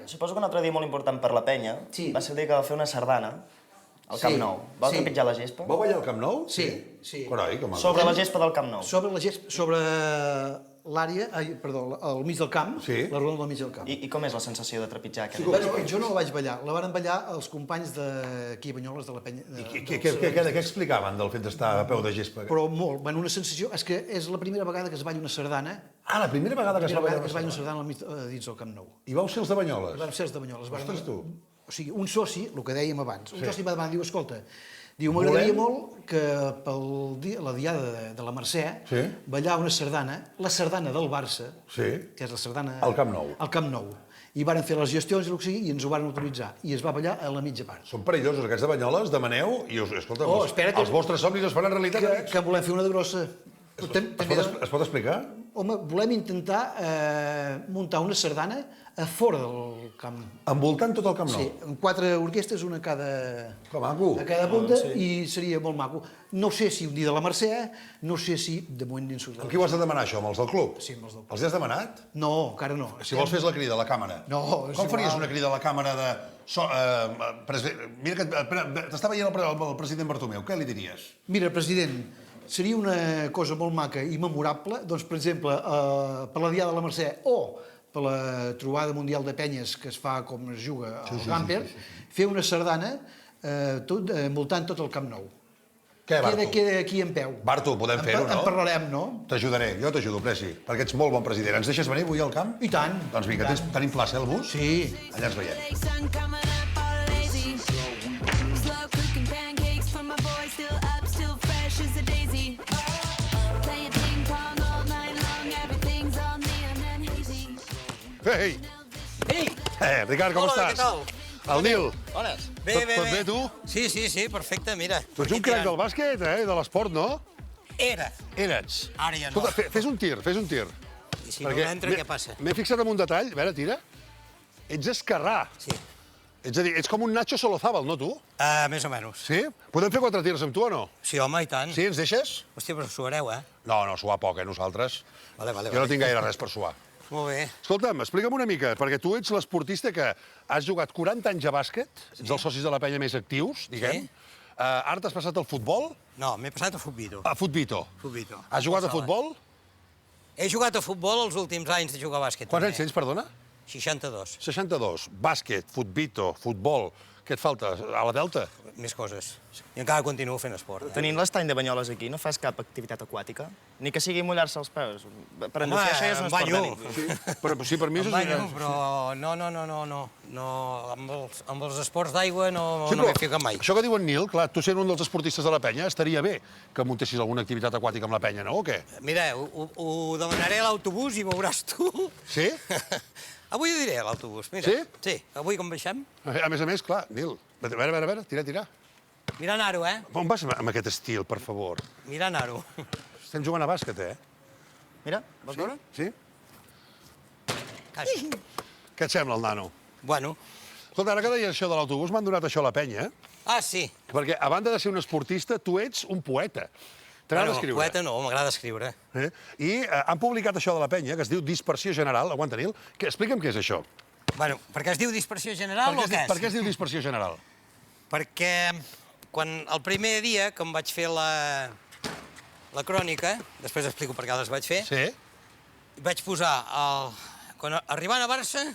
Suposo que un altre dia molt important per la penya va ser el dia que va fer una sardana al Camp Nou. Vau trepitjar la gespa? Vau ballar al Camp Nou? Sí. Carai, que maco. Sobre la gespa del Camp Nou. Sobre l'àrea, perdó, al mig del camp, la ronda del mig del camp. I com és la sensació de trepitjar aquella Bueno, jo no la vaig ballar, la van ballar els companys d'aquí a Banyoles, de la penya... Què explicaven del fet d'estar a peu de gespa? Però molt, bueno, una sensació, és que és la primera vegada que es balla una sardana. Ah, la primera vegada que es va ballar una sardana dins del Camp Nou. I vau ser els de Banyoles? Vam ser els de Banyoles. Ostres, tu. O sigui, un soci, el que dèiem abans, un soci va demanar, diu, escolta, diu, m'agradaria molt que la diada de la Mercè ballar una sardana, la sardana del Barça, que és la sardana... Al Camp Nou. Al Camp Nou. I varen fer les gestions i ens ho varen autoritzar. I es va ballar a la mitja part. Són perillosos aquests de Banyoles, demaneu, i escolta, els vostres somnis es faran realitat. Que volem fer una de grossa. Es pot explicar? Home, volem intentar muntar una sardana a fora del camp. Envoltant tot el Camp Nou? Sí, amb 4 orquestres, una a cada punta, i seria molt maco. No sé si un dia de la Mercè, no sé si de moment ni en surt. Amb qui ho has de demanar, això? Amb els del club? Sí, amb els del club. Els hi has demanat? No, encara no. Si vols fes la crida a la càmera. No, com faries una crida a la càmera de... Mira que t'està veient el president Bartomeu, què li diries? Mira, president, seria una cosa molt maca i memorable, doncs, per exemple, per la Diada de la Mercè o per la trobada mundial de penyes que es fa com es juga al Gamper, fer una sardana envoltant tot el Camp Nou. Què, Barto? Queda aquí en peu. Barto, podem fer-ho, no? En parlarem, no? T'ajudaré, jo t'ajudo, Preci, perquè ets molt bon president. Ens deixes venir avui al camp? I tant. Doncs vinga, tenim plaça, el bus? Sí. Allà ens veiem. Ei! Ricard, com estàs? Hola, què tal? El Nil. Bones. Tot bé, tu? Sí, perfecte, mira. Tu ets un crac del bàsquet, de l'esport, no? Era. Eres. Ara ja no. Escolta, fes un tir. I si no entra, què passa? M'he fixat en un detall, a veure, tira. Ets esquerrà. Sí. És a dir, ets com un Nacho Solozábal, no, tu? Més o menys. Sí? Podem fer 4 tirs amb tu o no? Sí, home, i tant. Sí, ens deixes? Hòstia, però suareu, No, suar poc, nosaltres. Vale. Jo no tinc gaire res per suar. Molt bé. Escolta'm, explica'm una mica, perquè tu ets l'esportista que has jugat 40 anys a bàsquet, ets dels socis de la penya més actius, diguem. Ara t'has passat al futbol? No, m'he passat a futbito. A futbito. Futbito. Has jugat a futbol? He jugat a futbol els últims anys de jugar a bàsquet. Quants anys tens, perdona? 62. 62. Bàsquet, futbito, futbol. Què et falta? A la Delta? Més coses. I encara continuo fent esport. Tenint l'estany de Banyoles aquí, no fas cap activitat aquàtica? Ni que sigui mullar-se els peus. Per endur això ja és un esport de nit. Però sí, per mi és... Em banyo, però no. Amb els esports d'aigua no m'he ficat mai. Això que diu en Nil, clar, tu sent un dels esportistes de la penya, estaria bé que muntessis alguna activitat aquàtica amb la penya, no? O què? Mira, ho demanaré a l'autobús i veuràs tu. Sí? Avui ho diré a l'autobús, mira. Sí? Sí, avui com baixem. A més, clar, Nil, a veure, tira. Mira anar-ho, On vas amb aquest estil, per favor? Mira anar-ho. Estem jugant a bàsquet, Mira, vols veure? Sí? Quasi. Què et sembla, el nano? Bueno. Escolta, ara que deies això de l'autobús, m'han donat això a la penya, Ah, sí. Perquè, a banda de ser un esportista, tu ets un poeta. T'agrada escriure? Poeta no, m'agrada escriure. I han publicat això de la penya, que es diu Dispersió General. Aguanta, Nil. Explica'm què és això. Bueno, per què es diu dispersió general o què és? Per què es diu Dispersió General? Perquè quan el primer dia que em vaig fer la crònica, després explico per què les vaig fer, vaig posar, arribant a Barça,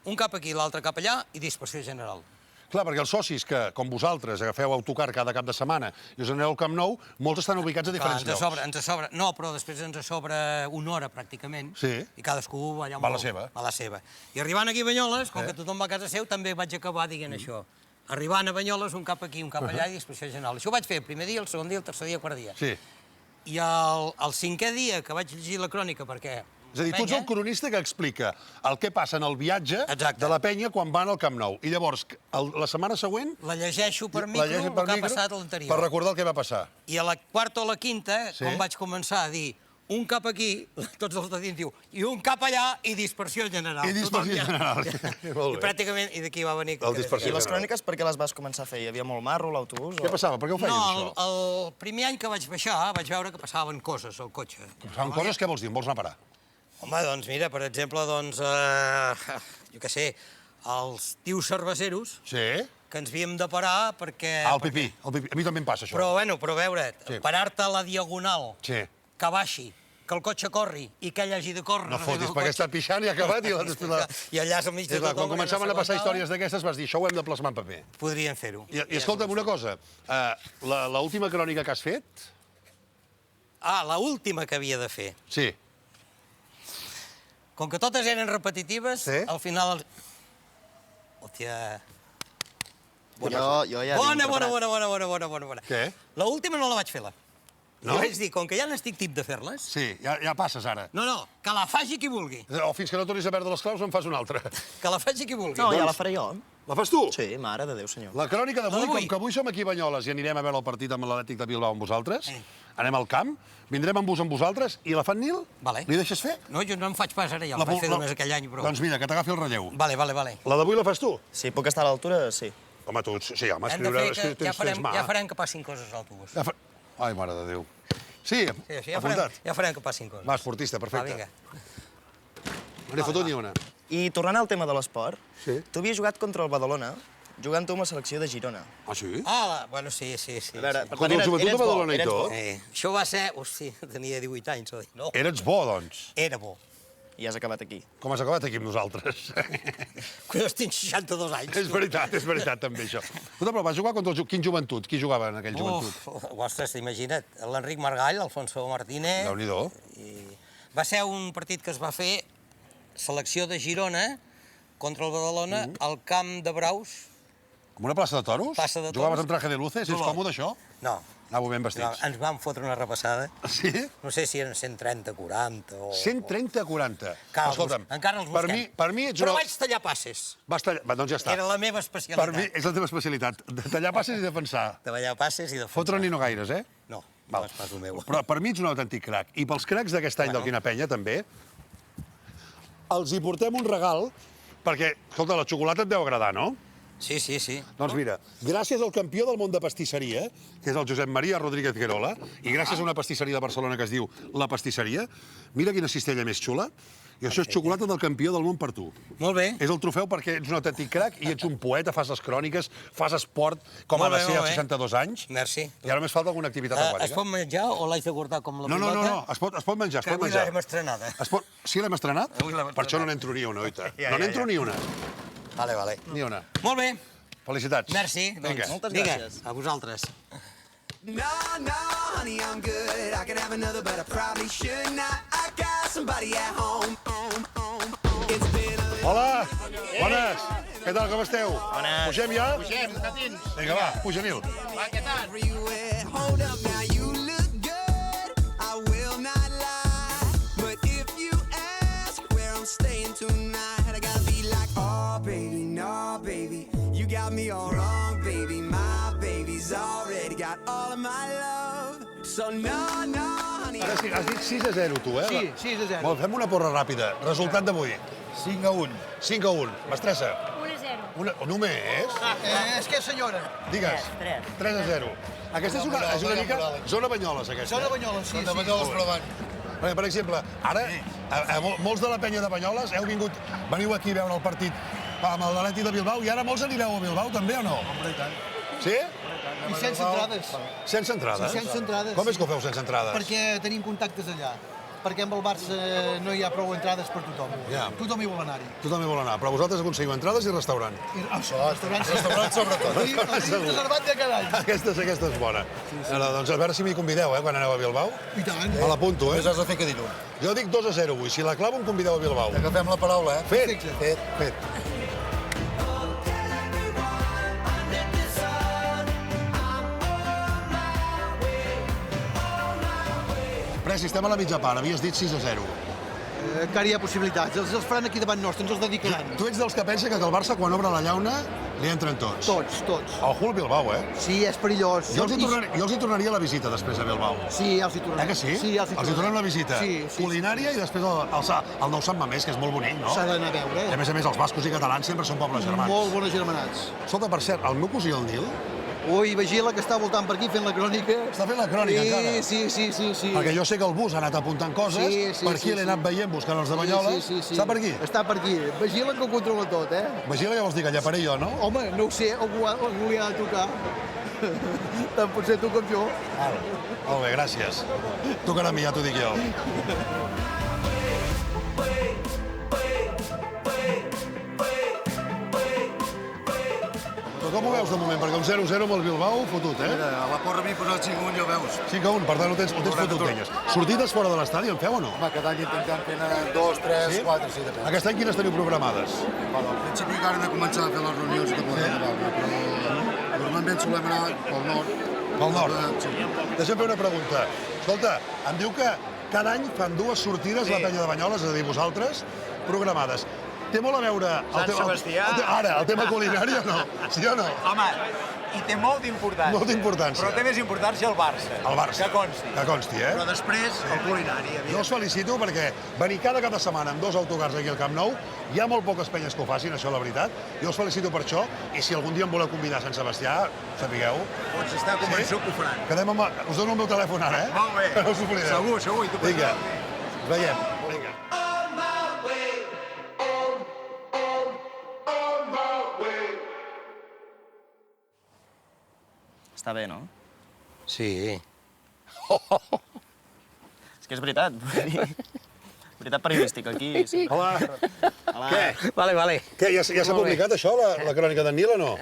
un cap aquí, l'altre cap allà, i dispersió general. Clar, perquè els socis que, com vosaltres, agafeu autocar cada cap de setmana i us aneu al Camp Nou, molts estan ubicats a diferents llocs. Ens sobra, no, però després ens sobra una hora, pràcticament, i cadascú va allà on va a la seva. I arribant aquí a Banyoles, com que tothom va a casa seu, també vaig acabar dient això. Arribant a Banyoles, un cap aquí, un cap allà, i dispersió general. Això ho vaig fer el primer dia, el segon dia, el tercer dia, el quart dia. I el cinquè dia que vaig llegir la crònica, perquè... És a dir, tu ets el cronista que explica el que passa en el viatge de la penya quan van al Camp Nou. I llavors, la setmana següent... La llegeixo per micro, el que ha passat a l'anterior. Per recordar el que va passar. I a la quarta o la quinta, quan vaig començar a dir un cap aquí, tots els de dins diu, i un cap allà, i dispersió general. I dispersió general. I pràcticament, i d'aquí va venir... I les cròniques per què les vas començar a fer? Hi havia molt marro, l'autobús? Què passava? Per què ho feies, això? No, el primer any que vaig baixar, vaig veure que passaven coses al cotxe. Passaven coses? Què vols dir? Em vols anar a parar? Home, doncs mira, per exemple, doncs, jo què sé, els tios cerveceros Sí. que ens havíem de parar perquè... El pipí. A mi també em passa, això. Però, bueno, però a veure, Sí. parar-te a la diagonal, Sí. que baixi, que el cotxe corri i que ell hagi de córrer... No fotis, perquè està pixant i ha acabat i I allà al mig de tothom... Quan començaven a passar històries d'aquestes vas dir, això ho hem de plasmar en paper. Podrien fer-ho. I escolta'm una cosa, l'última crònica que has fet... Ah, l'última que havia de fer. Sí. Com que totes eren repetitives, Sí. al final... Hòstia... Jo ja Bona. Què? L'última no la vaig fer-la. No? Jo vaig dir, com que ja n'estic tip de fer-les... Sí, ja passes ara. No, que la faci qui vulgui. O fins que no tornis a perdre les claus en fas una altra. Que la faci qui vulgui. No, ja la faré jo. La fas tu? Sí, mare de Déu, senyor. La crònica La d'avui, d'avui. com que avui som aquí a Banyoles i anirem a veure el partit amb l'Atlètic de Bilbao amb vosaltres, Sí. anem al camp, vindrem amb bus amb vosaltres i la fan Nil? Vale. Li deixes fer? No, jo no em faig pas ara, ja la vaig fer només aquell any, però... Doncs mira, que t'agafi el relleu. Vale. La d'avui la fas tu? Si puc estar a l'altura, sí. Home, tu, sí, home, Hem de fer que tens mà. ja farem que passin coses a l'autobús. Ai, mare de Déu. Sí, Sí, apuntat. ja farem que passin coses. Va, esportista, perfecte. Va, vinga. Me n'he fotut ni una. I tornant al tema de l'esport, Sí. tu havies jugat contra el Badalona, jugant-ho amb la selecció de Girona. Ah, sí? Bueno, sí. A veure, per Contra el Joventut de Badalona i eres tot? bo, Això va ser... Hosti, tenia 18 anys, o dir, no. Eres bo, doncs. Era bo. i has acabat aquí. Com has acabat aquí amb nosaltres? Quan tinc 62 anys. És veritat, també, això. Escolta, però vas jugar contra quin joventut? Qui jugava en aquell joventut? Ostres, imagina't, l'Enric Margall, Alfonso Martínez... Déu-n'hi-do. Va ser un partit que es va fer, selecció de Girona, contra el Badalona, al camp de Braus. Com una plaça de toros? Plaça de toros. Jugaves amb traje de luces? És còmode, això? No. Anàveu ben vestits. Ens vam fotre una repassada. Sí? No sé si eren 130, 40 o... 130 a 40. Encara Escolta'm, encara els busquem. per mi ets Però una... vaig tallar passes. Vas tallar... Va, doncs ja està. Era la meva especialitat. Per mi és la teva especialitat. De tallar passes i defensar. Tallar passes i defensar. Fotre-n'hi no gaires, eh? No, Val. no és pas el meu. Però per mi ets un autèntic crac. I pels cracs d'aquest any del Quina Penya, també, els hi portem un regal, perquè, escolta, la xocolata et deu agradar, no? Sí. Doncs mira, gràcies al campió del món de pastisseria, que és el Josep Maria Rodríguez Guerola, i gràcies a una pastisseria de Barcelona que es diu La Pastisseria, mira quina cistella més xula, i això és xocolata del campió del món per tu. Molt bé. És el trofeu perquè ets un autèntic crac i ets un poeta, fas les cròniques, fas esport, com ha Molt de bé, ser molt als bé. 62 anys. Merci. I ara només falta alguna activitat Es aquàtica. pot menjar o l'haig de guardar com la No, pilota? es pot menjar, es Que pot avui menjar. l'hem estrenada. Sí, l'hem estrenat? Avui l'hem Per això no estrenat. n'entro ni una, oita. Ja, No ja, n'entro ja. ni una. Vale. Ni una. Molt bé. Felicitats. Merci. Vinga. Moltes Vinga, gràcies. a vosaltres. No, honey, I'm good. I could have another, but I probably should not. I got somebody at home. It's been a Hola, bones. Què tal, com esteu? Bones. Pugem ja? Pugem, tatins. Vinga, va, puja, Nil. Va, què tal? everywhere. Hold up, now you look good. I will not lie. But if you ask where I'm staying tonight, I gotta be like, oh, baby, no, baby. You got me all wrong, baby. My baby's already got all of my love. So no, honey. Ara sí, has dit 6-0, tu, eh? Sí, 6-0. Molt, fem una porra ràpida. Resultat d'avui. 5-1. 5-1. Mestressa. 1-0. Només? És que, senyora, Digues. 3-0. Aquesta és una mica zona Banyoles, aquesta. Zona Banyoles, sí. De Banyoles provant. Perquè, per exemple, ara, molts de la penya de Banyoles veniu aquí a veure el partit amb l'Atlètic de Bilbao i ara molts anireu a Bilbao, també, o no? Home, i tant. Sí? I sense entrades. Sense entrades? Sí, sense entrades, Com sí. és que ho feu sense entrades? Perquè tenim contactes allà. Perquè amb el Barça no hi ha prou entrades per tothom. Ja. Tothom hi vol anar-hi. Tothom hi vol anar, però vosaltres aconseguiu entrades i restaurant. Restaurant sobretot. El tenim reservat de cada any. Aquesta és bona. Ara, doncs a veure si m'hi convideu, quan aneu a Bilbao. I tant. Me l'apunto, Només has de fer que dir-ho. Jo dic 2-0 avui. Si la clavo, em convideu a Bilbao. Agafem la paraula, Fet. Fet. Presi, estem a la mitja part. Havies dit 6-0. Encara hi ha possibilitats. Els faran aquí davant nostre, ens els dedicaran. Tu ets dels que pensa que el Barça, quan obre la llauna, li entren tots. Tots. Ojo al Bilbao, eh? Sí, és perillós. Jo els hi tornaria la visita després a Bilbao. Sí, els hi tornem. Eh que sí? Sí, els hi Els hi tornem la visita. Sí. Culinària i després el nou Sant Mamés, que és molt bonic, no? S'ha d'anar a veure. I a més, els bascos i catalans sempre són pobles germans. Molt bones germanats. Escolta, per cert, el meu cosí, el Nil, Ui, vigila, que està voltant per aquí fent la crònica. Està fent la crònica, encara? Sí. Perquè jo sé que el bus ha anat apuntant coses, per aquí l'he anat veient buscant els de Banyoles. Sí. Està per aquí? Està per aquí. Vigila que ho controla tot, eh? Vigila, què vols dir, que llaparé jo, no? Home, no ho sé, algú li ha de tocar. Tant pot ser tu com jo. Molt bé, gràcies. Tocarà a mi, ja t'ho dic jo. Però com ho veus de moment? Perquè un 0-0 amb el Bilbao, fotut, eh? Mira, a la porra m'hi he posat 5-1, ja ho veus. 5-1, per tant ho tens fotut d'elles. Sortides fora de l'estadi en feu o no? Home, cada any intentem fer 2, 3, Sí? 4, sí, depèn. Aquest any quines teniu programades? Bueno, al principi encara hem de començar a fer les reunions de poder, però normalment solem anar pel nord. Pel nord? Sí. Deixa'm fer una pregunta. Escolta, em diu que cada any fan 2 sortides la penya de Banyoles, és a dir, vosaltres, programades. Té molt a veure... Sant Sebastià. El tema culinari o no? Sí o no? Home, i té molt d'importància. Molta importància. Però té més importància el Barça. El Barça. Que consti. Que consti, eh? Però després, el culinari, Jo us felicito perquè venir cada cap de setmana amb 2 autocars aquí al Camp Nou, hi ha molt poques penyes que ho facin, això la veritat. Jo us felicito per això, i si algun dia em voleu convidar a Sant Sebastià, sapigueu. Pots estar convençut que ho faran. Quedem amb... Us dono el meu telèfon ara, eh? Molt bé. No us oblideu. Segur, i tu per Vinga, ens veiem. Vinga. Està bé, no? Sí. És que és veritat. Vull dir, veritat periodística, aquí. Sí. Hola. Hola. Vale. Què, ja s'ha publicat això, la crònica d'en Nil, o no?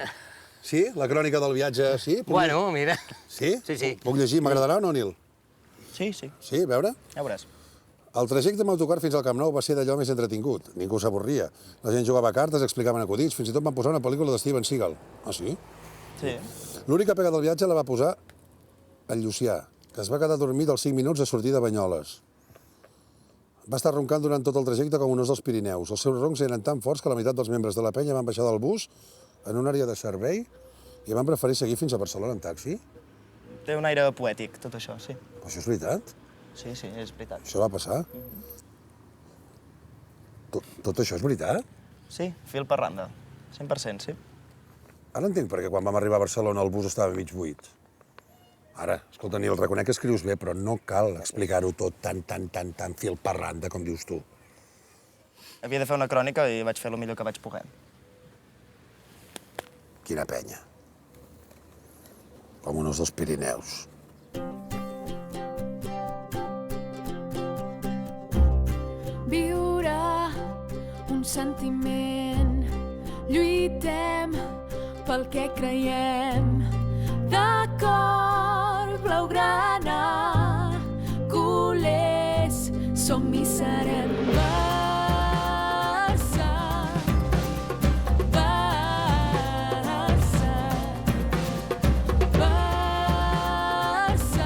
Sí? La crònica del viatge, sí? Bueno, mira. Sí? Sí. Puc llegir? M'agradarà o no, Nil? Sí. Sí, a veure? Ja veuràs. El trajecte amb autocar fins al Camp Nou va ser d'allò més entretingut. Ningú s'avorria. La gent jugava a cartes, explicaven acudits, fins i tot van posar una pel·lícula de Steven Seagal. Ah, sí? Sí. L'única pega del viatge la va posar el Llucià, que es va quedar dormit als 5 minuts de sortir de Banyoles. Va estar roncant durant tot el trajecte com un os dels Pirineus. Els seus roncs eren tan forts que la meitat dels membres de la penya van baixar del bus en una àrea de servei i van preferir seguir fins a Barcelona en taxi. Té un aire poètic, tot això, sí. Però això és veritat? Sí, és veritat. Això va passar? Tot això és veritat? Sí, fil per randa. 100%, sí. Ara entenc perquè quan vam arribar a Barcelona el bus estava mig buit. Ara, escolta, Nil, reconec que escrius bé, però no cal explicar-ho tot tan fil per randa, com dius tu. Havia de fer una crònica i vaig fer el millor que vaig poder. Quina penya. Com un os dels Pirineus. Viurà un sentiment, lluitem pel que creiem. D'acord, blaugrana, culers, som i serem. Barça, Barça, Barça.